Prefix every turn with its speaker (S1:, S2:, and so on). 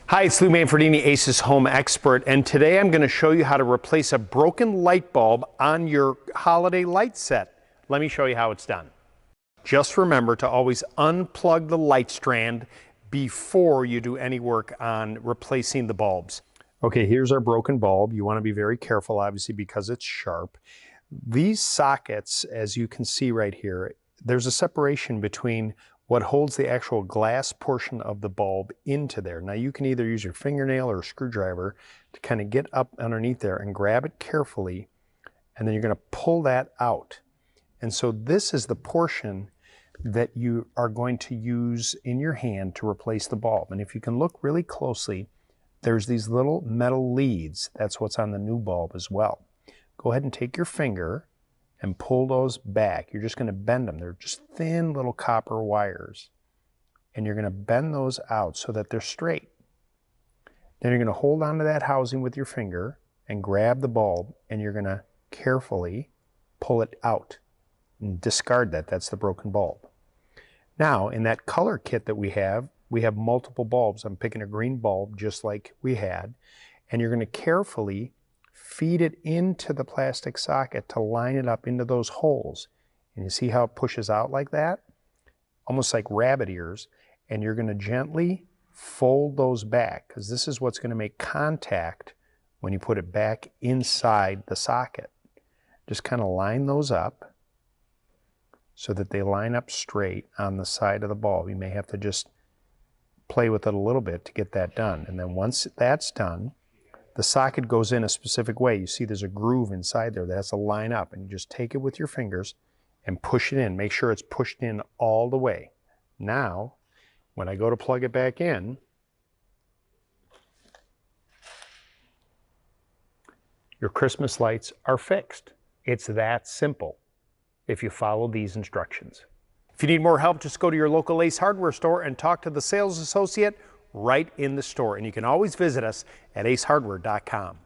S1: Hi, it's Lou Manfredini, Ace's home expert, and today I'm going to show you how to replace a broken light bulb on your holiday light set. Let me show you how it's done. Just remember to always unplug the light strand before you do any work on replacing the bulbs. Okay, here's our broken bulb. You want to be very careful, obviously, because it's sharp. These sockets, as you can see right here, there's a separation between what holds the actual glass portion of the bulb into there. Now you can either use your fingernail or a screwdriver to kind of get up underneath there and grab it carefully, and then you're going to pull that out. And so this is the portion that you are going to use in your hand to replace the bulb. And if you can look really closely, there's these little metal leads. That's what's on the new bulb as well. Go ahead and take your finger and pull those back. You're just going to bend them. They're just thin little copper wires. And you're going to bend those out so that they're straight. Then you're going to hold onto that housing with your finger and grab the bulb, and you're going to carefully pull it out and discard that. That's the broken bulb. Now, in that color kit that we have multiple bulbs. I'm picking a green bulb just like we had, and you're going to carefully feed it into the plastic socket to line it up into those holes. And you see how it pushes out like that? Almost like rabbit ears. And you're going to gently fold those back, because this is what's going to make contact when you put it back inside the socket. Just kind of line those up so that they line up straight on the side of the bulb. You may have to just play with it a little bit to get that done. And then once that's done, the socket goes in a specific way. You see there's a groove inside there that has to line up, and you just take it with your fingers and push it in. Make sure it's pushed in all the way. Now, when I go to plug it back in, your Christmas lights are fixed. It's that simple if you follow these instructions. If you need more help, just go to your local Ace Hardware store and talk to the sales associate right in the store. And you can always visit us at acehardware.com.